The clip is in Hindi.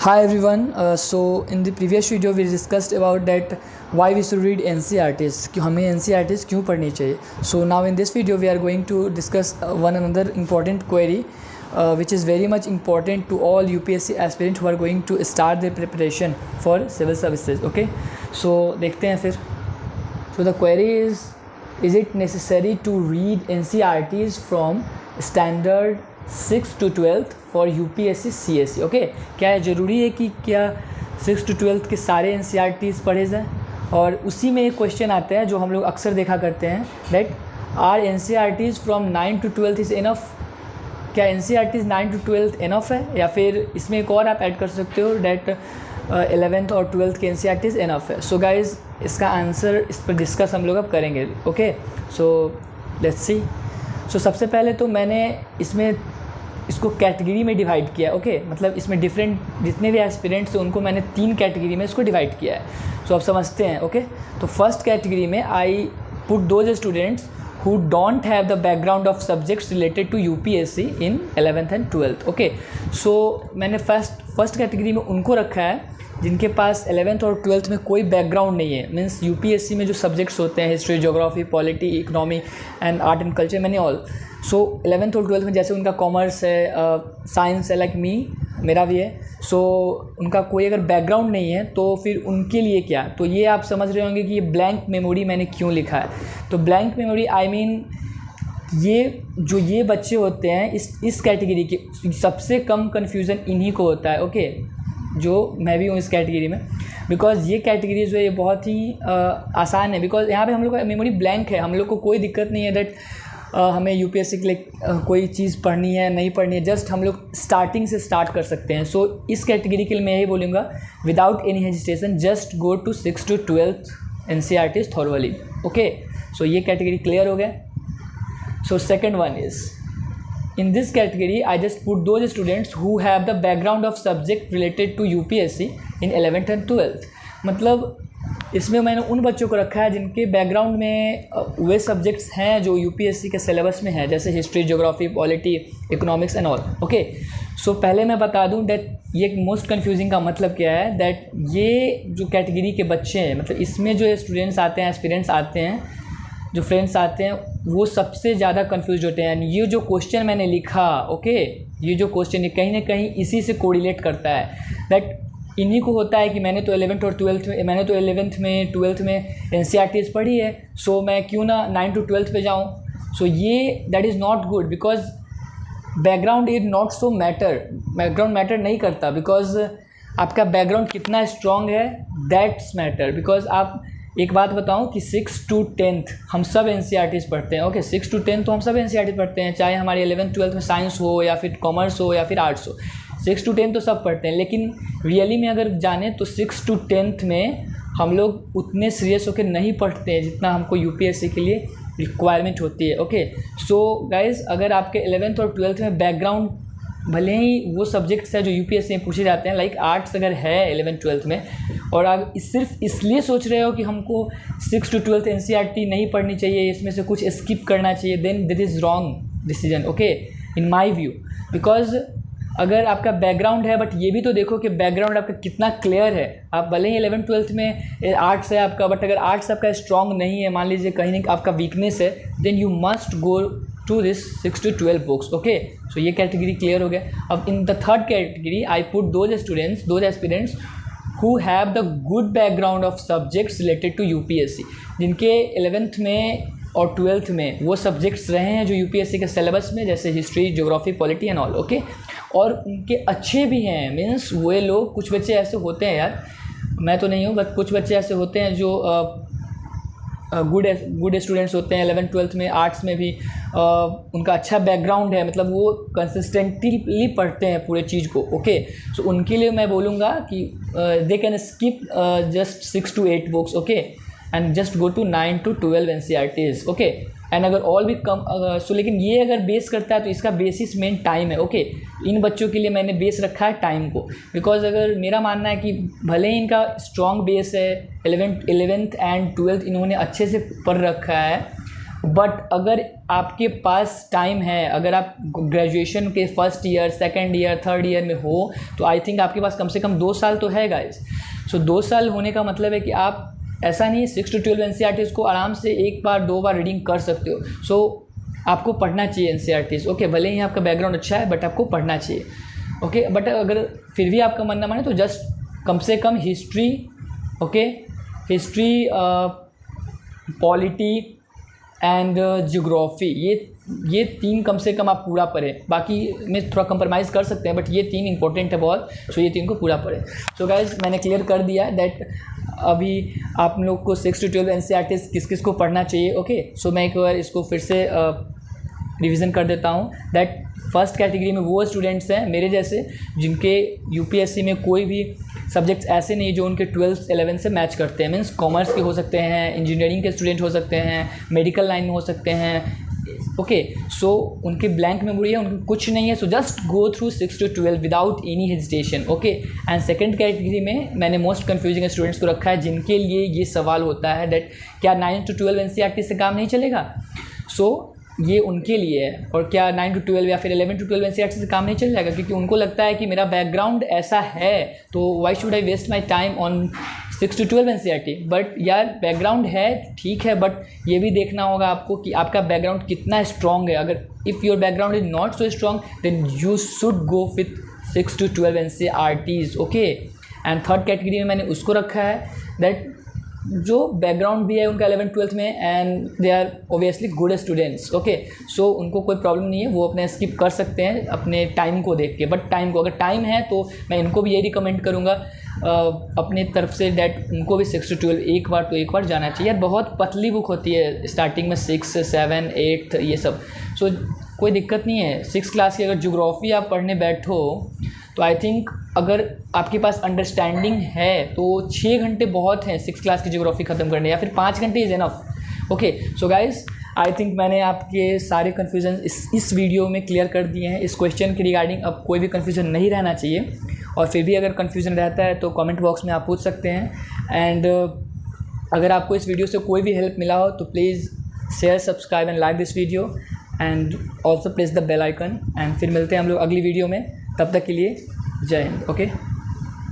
Hi everyone. So in the previous video we discussed about that why we should read NCERTs कि हमें NCERTs क्यों पढ़नी चाहिए. So now in this video we are going to discuss one another important query which is very much important to all UPSC aspirants who are going to start their preparation for civil services. Okay, so देखते हैं फिर. So the query is it necessary to read NCERTs from standard 6 to 12th for UPSC CSE. Okay, क्या है ज़रूरी है कि क्या 6 to 12th के सारे NCERTs पढ़े जाएँ. और उसी में एक क्वेश्चन आता है जो हम लोग अक्सर देखा करते हैं that are NCERTs from 9 to 12th is enough. क्या NCERTs 9 to 12th इनफ है, या फिर इसमें एक और आप ऐड कर सकते हो डैट 11th और 12th के NCERTs इनफ है. सो गाइज इसका आंसर इस पर डिस्कस हम लोग अब करेंगे. Okay, so let's see. सो सबसे पहले तो मैंने इसको कैटेगरी में डिवाइड किया. ओके, मतलब इसमें डिफरेंट जितने भी एस्पिरेंट्स हैं उनको मैंने 3 कैटेगरी में इसको डिवाइड किया है. सो अब समझते हैं. ओके, तो फर्स्ट कैटेगरी में आई put those students who don't have the background of subjects related to UPSC in 11th and 12th. Okay, so मैंने फर्स्ट कैटेगरी में उनको रखा है जिनके पास 11th और 12th में कोई बैकग्राउंड नहीं है. मीन्स UPSC में जो सब्जेक्ट्स होते हैं history, geography, polity, economy and art and culture, मैंने ऑल. सो 11th और 12th में जैसे उनका कॉमर्स है, साइंस है, लाइक मी, मेरा भी है. सो उनका कोई अगर बैकग्राउंड नहीं है तो फिर उनके लिए क्या. तो ये आप समझ रहे होंगे कि ये ब्लैंक मेमोरी मैंने क्यों लिखा है. तो ब्लैंक मेमोरी आई मीन ये बच्चे होते हैं इस कैटेगरी के सबसे कम कन्फ्यूज़न इन्हीं को होता है. ओके, जो मैं भी हूँ इस कैटेगरी में, बिकॉज ये कैटेगरी जो है ये बहुत ही आसान है. बिकॉज यहाँ पे हम लोग का मेमोरी ब्लैंक है, हम लोग को कोई दिक्कत नहीं है दैट हमें UPSC के लिए कोई चीज़ पढ़नी है नहीं पढ़नी है. जस्ट हम लोग स्टार्टिंग से स्टार्ट कर सकते हैं. सो इस कैटेगरी के लिए मैं यही बोलूँगा without any hesitation just go to 6 to 12th NCERTs thoroughly. Okay, so ये कैटेगरी क्लियर हो गया. So second one is in this category I just put those students who have the background of subject related to UPSC in 11th and 12th. मतलब इसमें मैंने उन बच्चों को रखा है जिनके बैकग्राउंड में वे सब्जेक्ट्स हैं जो UPSC के सिलेबस में हैं, जैसे history, geography, polity, economics and all. Okay, so पहले मैं बता दूं दैट ये मोस्ट कन्फ्यूजिंग का मतलब क्या है. दैट ये जो कैटेगरी के बच्चे हैं, मतलब इसमें जो स्टूडेंट्स आते हैं, एस्पिरेंट्स आते हैं, जो फ्रेंड्स आते हैं, वो सबसे ज़्यादा कंफ्यूज होते हैं. ये जो क्वेश्चन मैंने लिखा, ओके, ये जो क्वेश्चन है कहीं ना कहीं इसी से कोरिलेट करता है. दैट इन्हीं को होता है कि मैंने तो 11th और 12th में, मैंने तो 11th में 12th में NCERTs पढ़ी है, सो मैं क्यों ना 9 to 12th पे जाऊँ. सो ये that is not good, because background is not so matter. Background matter नहीं करता, बिकॉज आपका बैकग्राउंड कितना स्ट्रॉन्ग है दैट्स मैटर. बिकॉज आप एक बात बताऊं कि 6 to 10th हम सब NCERTs पढ़ते हैं. ओके, 6 to 10th तो हम सब NCERTs पढ़ते हैं, चाहे हमारी 11th 12th में साइंस हो या फिर कॉमर्स हो या फिर आर्ट्स हो. 6 to 10th तो सब पढ़ते हैं, लेकिन रियली में अगर जाने तो 6 to 10th में हम लोग उतने सीरियस होकर नहीं पढ़ते हैं जितना हमको UPSC के लिए रिक्वायरमेंट होती है. ओके, सो गाइज अगर आपके 11th और 12th में बैकग्राउंड भले ही वो सब्जेक्ट्स है जो UPSC में पूछे जाते हैं, लाइक आर्ट्स अगर है 11th 12th में, और आप सिर्फ इसलिए सोच रहे हो कि हमको 6 to 12th NCERT नहीं पढ़नी चाहिए, इसमें से कुछ स्किप करना चाहिए, then this is wrong decision. Okay, in my view. Because अगर आपका बैकग्राउंड है, बट ये भी तो देखो कि बैकग्राउंड आपका कितना क्लियर है. आप भले ही 11th 12th में आर्ट्स है आपका, बट अगर आर्ट्स आपका स्ट्रॉन्ग नहीं है, मान लीजिए कहीं ना आपका वीकनेस है, then you must go to this 6 to 12 books. Okay, so ये कैटेगरी क्लियर हो गया. अब in the third category I put those aspirants who have the good background of subjects related to UPSC, जिनके 11th में और 12th में वो सब्जेक्ट्स रहे हैं जो UPSC के सिलेबस में, जैसे history, geography, polity and all. Okay, और उनके अच्छे भी हैं. मीन्स वो लोग, कुछ बच्चे ऐसे होते हैं यार, मैं तो नहीं हूँ, बट कुछ बच्चे ऐसे होते हैं जो गुड स्टूडेंट्स होते हैं 11th 12th में, आर्ट्स में भी उनका अच्छा बैकग्राउंड है, मतलब वो कंसिस्टेंटली पढ़ते हैं पूरे चीज़ को. ओके, सो उनके लिए मैं बोलूँगा कि they can skip just 6 to 8 books. Okay, and just go to 9 to 12 NCERTs. Okay, and अगर ऑल भी कम सो, लेकिन ये अगर बेस करता है तो इसका बेसिस मेन टाइम है. ओके, इन बच्चों के लिए मैंने बेस रखा है टाइम को, बिकॉज अगर मेरा मानना है कि भले ही इनका स्ट्रॉन्ग बेस है, 11th and 12th इन्होंने अच्छे से पढ़ रखा है, बट अगर आपके पास टाइम है, अगर आप ग्रेजुएशन के first year, second year, third year में हो, तो आई थिंक आपके पास कम से कम 2 साल तो है गाइस। सो 2 साल होने का मतलब है कि आप, ऐसा नहीं है 6 to 12 NCERTs को आराम से 1 बार 2 बार रीडिंग कर सकते हो। सो आपको पढ़ना चाहिए NCERTs, ओके। भले ही आपका बैकग्राउंड अच्छा है बट आपको पढ़ना चाहिए, ओके। बट अगर फिर भी आपका मन ना माने तो जस्ट कम से कम history, okay, history, polity and geography, ये 3 कम से कम आप पूरा पढ़ें। बाकी में थोड़ा कंप्रोमाइज़ कर सकते हैं बट ये 3 इंपॉर्टेंट है बहुत। सो ये 3 को पूरा पढ़ें। सो गाइज मैंने क्लियर कर दिया दैट अभी आप लोग को 6 to 12 NCERTs किस किस को पढ़ना चाहिए, ओके। सो मैं एक बार इसको फिर से रिवीजन कर देता हूँ दैट फर्स्ट कैटेगरी में वो स्टूडेंट्स हैं मेरे जैसे जिनके UPSC में कोई भी सब्जेक्ट्स ऐसे नहीं जो उनके 12th 11th से मैच करते हैं। मीन्स कॉमर्स के हो सकते हैं, इंजीनियरिंग के स्टूडेंट हो सकते हैं, मेडिकल लाइन में हो सकते हैं, ओके। सो उनके ब्लैंक मेमोरी है, उनको कुछ नहीं है। So just go through 6 to 12 without any hesitation, okay. And second category में मैंने मोस्ट कन्फ्यूजिंग स्टूडेंट्स को रखा है जिनके लिए ये सवाल होता है दैट क्या 9 to 12 NCERT से काम नहीं चलेगा। सो ये उनके लिए है। और क्या 9 to 12 या फिर 11 to 12 NCERT से काम नहीं चल जाएगा, क्योंकि उनको लगता है कि मेरा बैकग्राउंड ऐसा है तो why should I waste my time on 6 to 12 NCERT। But यार बैकग्राउंड है ठीक है, बट ये भी देखना होगा आपको कि आपका बैकग्राउंड कितना स्ट्रॉन्ग है। अगर if your background is not so strong then you should go with 6 to 12 NCERTs, okay. And third category में मैंने उसको रखा है दैट जो बैकग्राउंड भी है उनका 11th 12th में and they are obviously good students, okay. So उनको कोई प्रॉब्लम नहीं है, वो अपने स्किप कर सकते हैं अपने टाइम को देख के। बट टाइम को, अगर टाइम है तो मैं इनको भी यही रिकमेंड करूँगा अपने तरफ से दैट उनको भी 6 to 12 एक बार जाना चाहिए। यार बहुत पतली बुक होती है स्टार्टिंग में, 6, 7, 8 ये सब। सो कोई दिक्कत नहीं है। 6th क्लास की अगर ज्योग्राफी आप पढ़ने बैठो तो आई थिंक अगर आपके पास अंडरस्टैंडिंग है तो 6 घंटे बहुत हैं 6th क्लास की ज्योग्राफी ख़त्म करने, या फिर 5 घंटे is enough, okay. So guys I think मैंने आपके सारे कन्फ्यूजन इस वीडियो में क्लियर कर दिए हैं। इस क्वेश्चन के रिगार्डिंग अब कोई भी कन्फ्यूज़न नहीं रहना चाहिए, और फिर भी अगर कन्फ्यूज़न रहता है तो कमेंट बॉक्स में आप पूछ सकते हैं। एंड अगर आपको इस वीडियो से कोई भी हेल्प मिला हो तो please share, subscribe and like this video and also press the bell icon. And फिर मिलते हैं हम लोग अगली वीडियो में, तब तक के लिए जय हिंद, ओके।